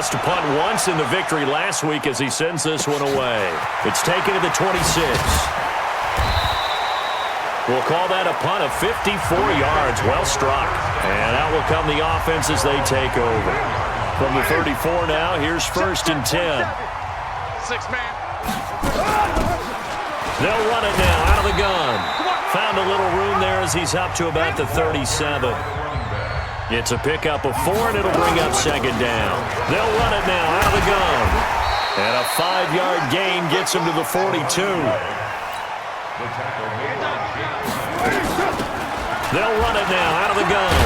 chance to punt once in the victory last week as he sends this one away. It's taken to the 26. We'll call that a punt of 54 yards. Well struck. And out will come the offense as they take over. From the 34 now, here's 1st and 10. 6-man. They'll run it now out of the gun. Found a little room there as he's up to about the 37. It's a pickup of 4, and it'll bring up 2nd down. They'll run it now out of the gun. And a 5-yard gain gets him to the 42. They'll run it now out of the gun.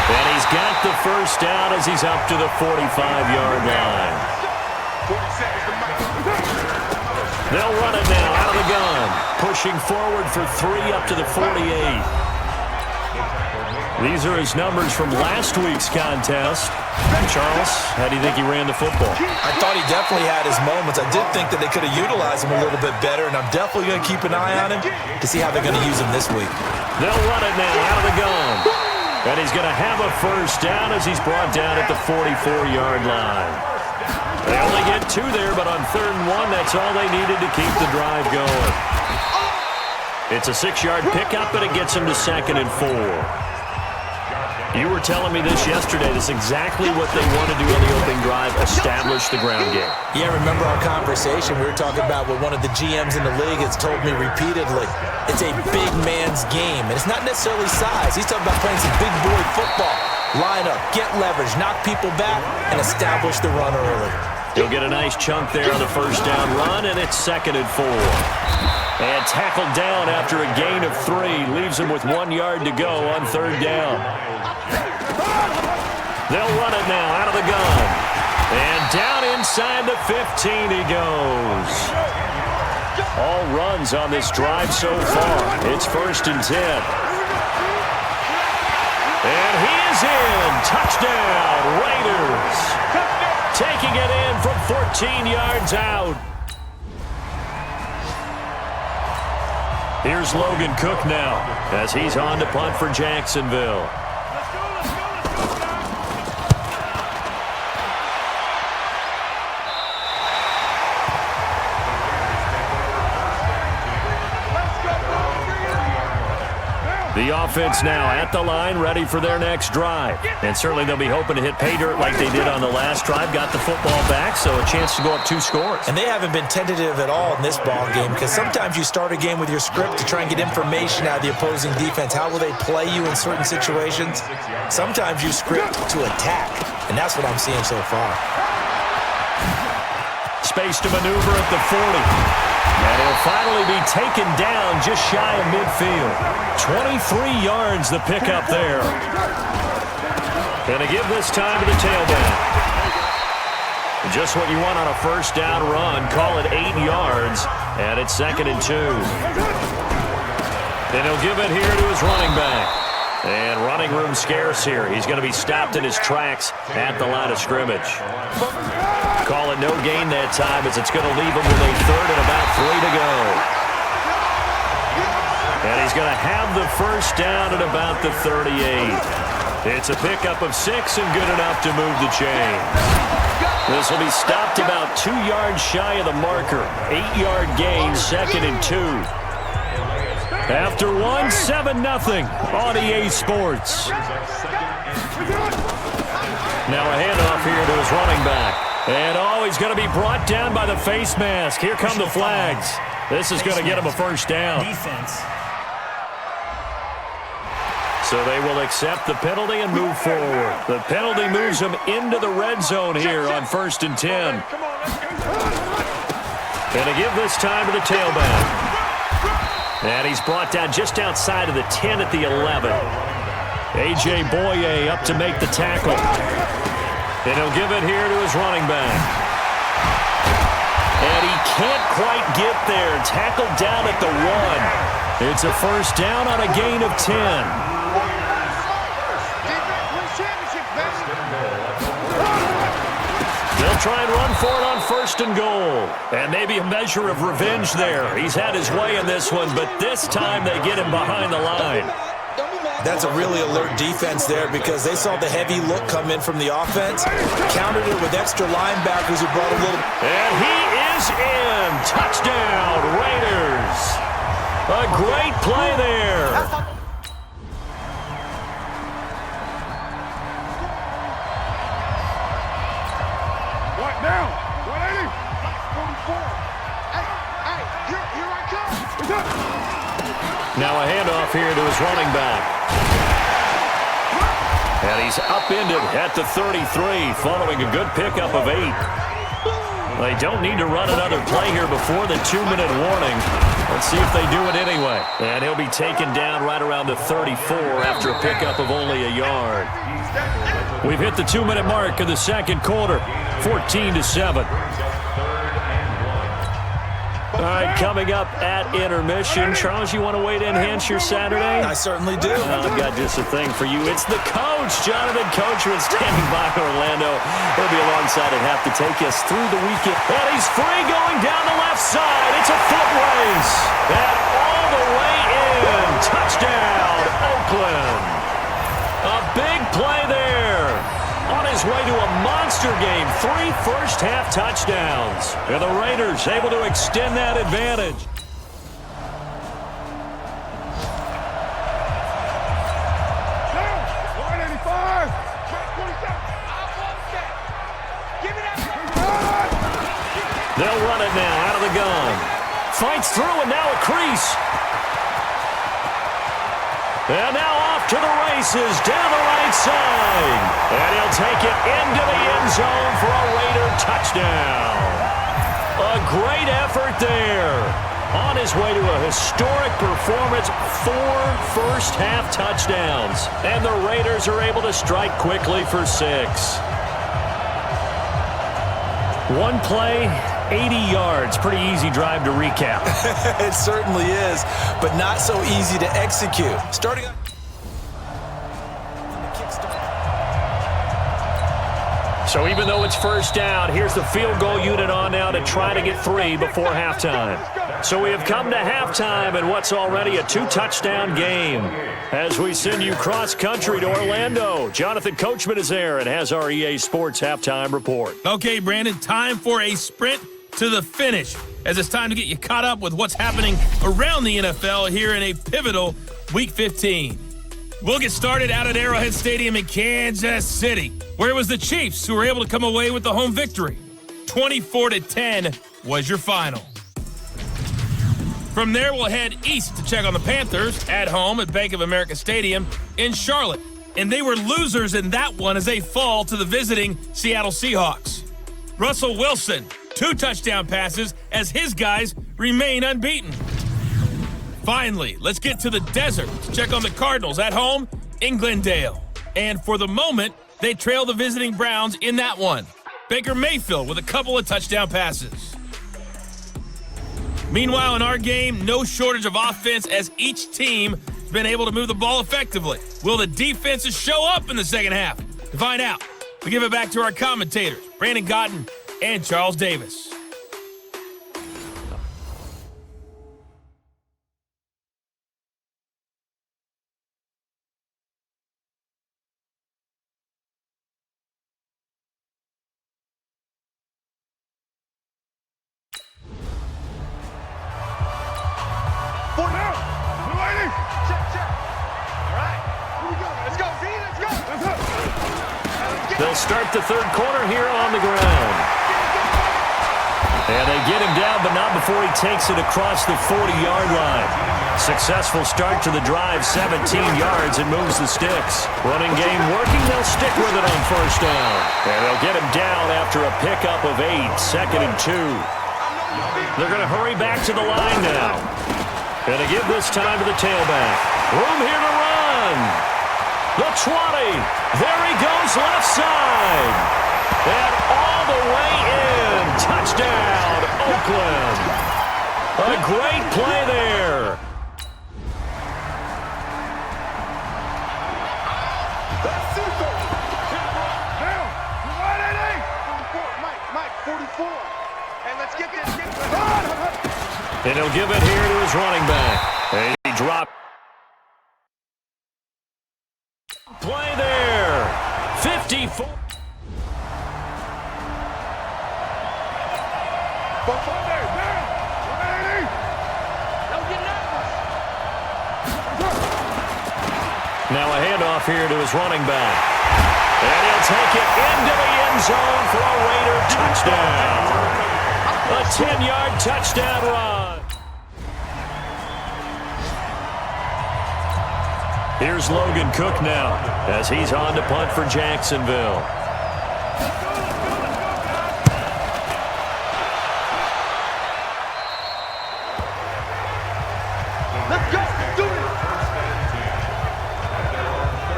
And he's got the 1st down as he's up to the 45-yard line. They'll run it now out of the gun. Pushing forward for 3 up to the 48. These are his numbers from last week's contest. Charles, how do you think he ran the football? I thought he definitely had his moments. I did think that they could have utilized him a little bit better, and I'm definitely going to keep an eye on him to see how they're going to use him this week. They'll run it now out of the gun. And he's going to have a 1st down as he's brought down at the 44-yard line. They only get 2 there, but on 3rd and 1, that's all they needed to keep the drive going. It's a 6-yard pickup, and it gets him to 2nd and 4. You were telling me this yesterday. That's exactly what they want to do on the opening drive, establish the ground game. Yeah, remember our conversation. We were talking about what one of the GMs in the league has told me repeatedly. It's a big man's game, and it's not necessarily size. He's talking about playing some big boy football. Line up, get leverage, knock people back, and establish the run early. He'll get a nice chunk there on the 1st down run, and it's 2nd and 4. And tackled down after a gain of 3. Leaves him with 1 yard to go on 3rd down. They'll run it now out of the gun. And down inside the 15 he goes. All runs on this drive so far. It's 1st and 10. And he is in. Touchdown, Raiders. Taking it in from 14 yards out. Here's Logan Cook now as he's on to punt for Jacksonville. The offense now at the line, ready for their next drive. And certainly they'll be hoping to hit pay dirt like they did on the last drive. Got the football back, so a chance to go up 2 scores. And they haven't been tentative at all in this ball game, because sometimes you start a game with your script to try and get information out of the opposing defense. How will they play you in certain situations? Sometimes you script to attack, and that's what I'm seeing so far. Space to maneuver at the 40. And he'll finally be taken down just shy of midfield. 23 yards the pickup there. Going to give this time to the tailback. Just what you want on a 1st down run. Call it 8 yards. And it's 2nd and 2. And he'll give it here to his running back. And running room scarce here. He's going to be stopped in his tracks at the line of scrimmage. Call it no gain that time as it's going to leave him with a 3rd and about 3 to go. And he's going to have the 1st down at about the 38. It's a pickup of 6 and good enough to move the chains. This will be stopped about 2 yards shy of the marker. 8-yard gain, 2nd and 2. After 1, 7-0 on EA Sports. Now a handoff here to his running back. And he's going to be brought down by the face mask. Here come the flags. This is going to get him a 1st down. So they will accept the penalty and move forward. The penalty moves him into the red zone here on 1st and 10. And to give this time to the tailback. And he's brought down just outside of the 10 at the 11. A.J. Boye up to make the tackle. And he'll give it here to his running back. And he can't quite get there. Tackled down at the 1. It's a 1st down on a gain of 10. They'll try and run for it on 1st and goal. And maybe a measure of revenge there. He's had his way in this one, but this time they get him behind the line. That's a really alert defense there because they saw the heavy look come in from the offense, countered it with extra linebackers who brought a little... And he is in. Touchdown, Raiders. A great play there. What now? 180. 44. Hey, here I come. Now a handoff here to his running back. And he's upended at the 33, following a good pickup of 8. They don't need to run another play here before the 2-minute warning. Let's see if they do it anyway. And he'll be taken down right around the 34 after a pickup of only a yard. We've hit the 2-minute mark of the second quarter, 14-7. All right, coming up at intermission. Charles, you want to wait to enhance your Saturday? I certainly do. I've got just a thing for you. It's the coach, Jonathan Coachman, standing by Orlando. He'll be alongside at half to take us through the weekend. And he's free going down the left side. It's a foot race. And all the way in. Touchdown, Oakland. A big play there. On his way to a monster game, 3 first-half touchdowns. And the Raiders able to extend that advantage. They'll run it now out of the gun. Fights through and now a crease. And now off to the races down the right side. And he'll take it into the end zone for a Raider touchdown. A great effort there. On his way to a historic performance, 4 first-half touchdowns. And the Raiders are able to strike quickly for 6. One play, 80 yards. Pretty easy drive to recap. It certainly is, but not so easy to execute. Starting on the kickstart. So even though it's first down, here's the field goal unit on now to try to get 3 before halftime. So we have come to halftime in what's already a 2-touchdown game. As we send you cross-country to Orlando, Jonathan Coachman is there and has our EA Sports halftime report. Okay, Brandon, time for a sprint to the finish, as it's time to get you caught up with what's happening around the NFL here in a pivotal Week 15. We'll get started out at Arrowhead Stadium in Kansas City, where it was the Chiefs who were able to come away with the home victory. 24-10 was your final. From there, we'll head east to check on the Panthers at home at Bank of America Stadium in Charlotte. And they were losers in that one as they fall to the visiting Seattle Seahawks. Russell Wilson, 2 touchdown passes as his guys remain unbeaten. Finally, let's get to the desert to check on the Cardinals at home in Glendale. And for the moment, they trail the visiting Browns in that one. Baker Mayfield with a couple of touchdown passes. Meanwhile, in our game, no shortage of offense as each team has been able to move the ball effectively. Will the defenses show up in the second half? To find out, we give it back to our commentators, Brandon Gotton and Charles Davis. They'll start the third quarter here on the ground. And they get him down, but not before he takes it across the 40-yard line. Successful start to the drive, 17 yards, and moves the sticks. Running game working, they'll stick with it on first down. And they'll get him down after a pickup of 8, 2nd and 2. They're going to hurry back to the line now. Going to give this time to the tailback. Room here to run. The 20. There he goes left side. And all the way in. Touchdown, Oakland. A great play there. Mike, 44. And let's get this. And he'll give it here to his running back. And he dropped. 4. Now a handoff here to his running back. And he'll take it into the end zone for a Raider touchdown. A 10-yard touchdown run. Here's Logan Cook now as he's on to punt for Jacksonville.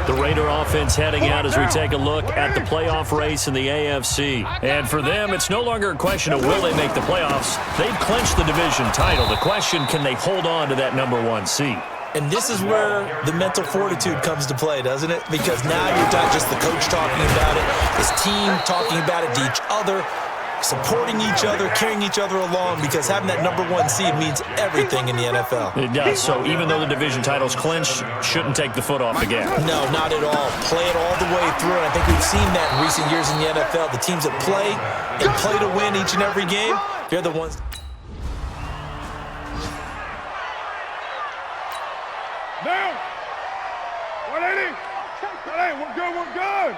The Raider offense heading out as we take a look at the playoff race in the AFC. And for them, it's no longer a question of will they make the playoffs. They've clinched the division title. The question, can they hold on to that #1 seed? And this is where the mental fortitude comes to play, doesn't it? Because now you're not just the coach talking about it, his team talking about it to each other, supporting each other, carrying each other along, because having that #1 seed means everything in the NFL. It does. So even though the division title's clinched, shouldn't take the foot off the gas. No, not at all. Play it all the way through. And I think we've seen that in recent years in the NFL. The teams that play and play to win each and every game, they're the ones. Now, 180. 180, we're good, we're good.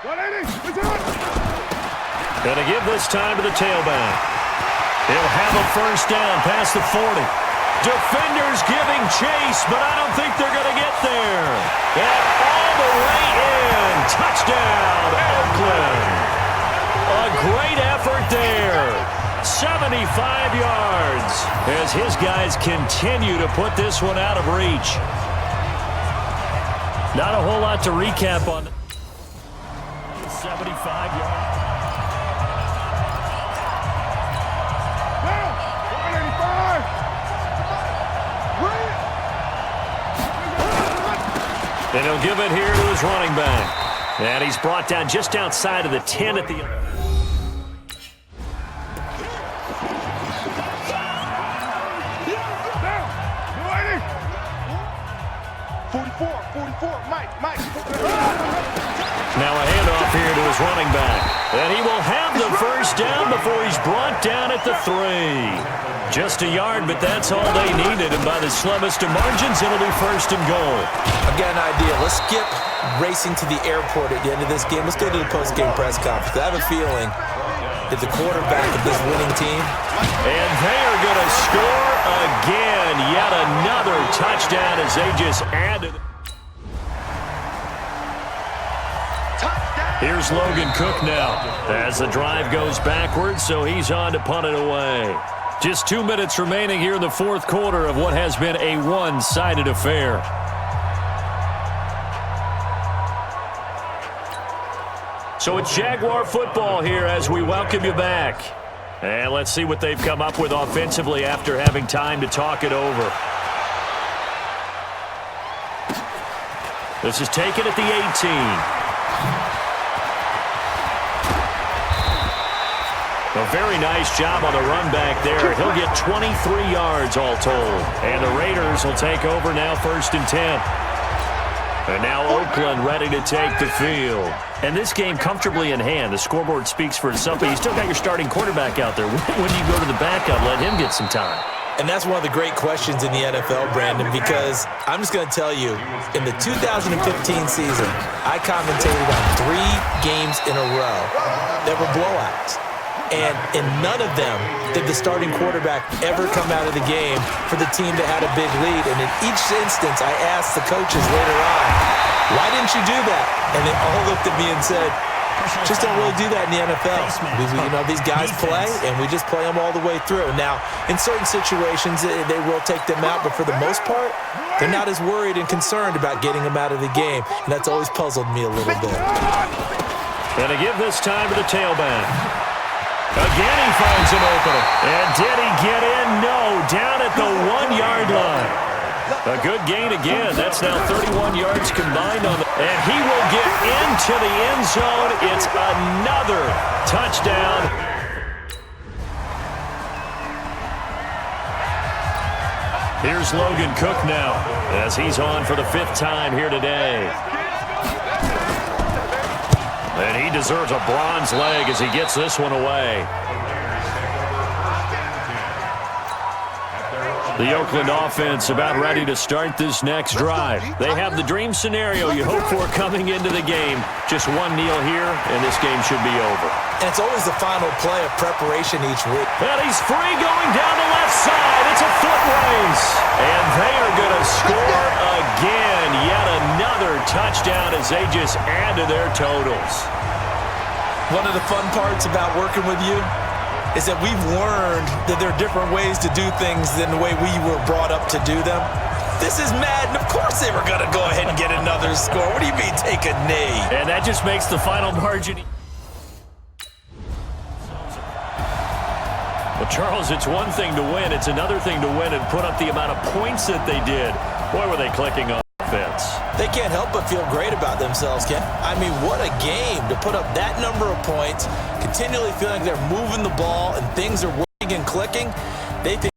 180, let's do it. Gonna give this time to the tailback. He'll have a first down past the 40. Defenders giving chase, but I don't think they're going to get there. And all the way in. Touchdown, Oakland. A great effort there. 75 yards as his guys continue to put this one out of reach. Not a whole lot to recap on. 75 yards. And he'll give it here to his running back. And he's brought down just outside of the 10 at the... 44, Mike. Now a handoff here to his running back. And he will have the first down before he's brought down at the 3. Just a yard, but that's all they needed. And by the slimmest of margins, it'll be first and goal. I've got an idea. Let's skip racing to the airport at the end of this game. Let's go to the post-game press conference. I have a feeling that the quarterback of this winning team. And they are going to score again. Yet another touchdown as they just added. Here's Logan Cook now as the drive goes backwards, so he's on to punt it away. Just 2 minutes remaining here in the fourth quarter of what has been a one-sided affair. So it's Jaguar football here as we welcome you back. And let's see what they've come up with offensively after having time to talk it over. This is taken at the 18. A very nice job on the run back there. He'll get 23 yards all told. And the Raiders will take over now, 1st and 10. And now Oakland ready to take the field. And this game comfortably in hand. The scoreboard speaks for itself, but you still got your starting quarterback out there. When do you go to the backup, let him get some time? And that's one of the great questions in the NFL, Brandon, because I'm just going to tell you, in the 2015 season, I commentated on 3 games in a row that were blowouts. And in none of them did the starting quarterback ever come out of the game for the team that had a big lead. And in each instance, I asked the coaches later on, why didn't you do that? And they all looked at me and said, just don't really do that in the NFL. These guys play, and we just play them all the way through. Now, in certain situations, they will take them out, but for the most part, they're not as worried and concerned about getting them out of the game. And that's always puzzled me a little bit. And to give this time to the tailback. Again, he finds an opening. And did he get in? No, down at the 1-yard line. A good gain again. That's now 31 yards combined on the... And he will get into the end zone. It's another touchdown. Here's Logan Cook now as he's on for the 5th time here today. And he deserves a bronze leg as he gets this one away. The Oakland offense about ready to start this next drive. They have the dream scenario you hope for coming into the game. Just one kneel here, and this game should be over. And it's always the final play of preparation each week. And he's free going down the left side. It's a foot race. And they are going to score again. Yet another touchdown as they just add to their totals. One of the fun parts about working with you is that we've learned that there are different ways to do things than the way we were brought up to do them. This is Madden. Of course they were going to go ahead and get another score. What do you mean take a knee? And that just makes the final margin. Well, Charles, it's one thing to win. It's another thing to win and put up the amount of points that they did. Boy, were they clicking on offense. They can't help but feel great about themselves, Ken. I mean, what a game to put up that number of points, continually feeling like they're moving the ball and things are working and clicking. They think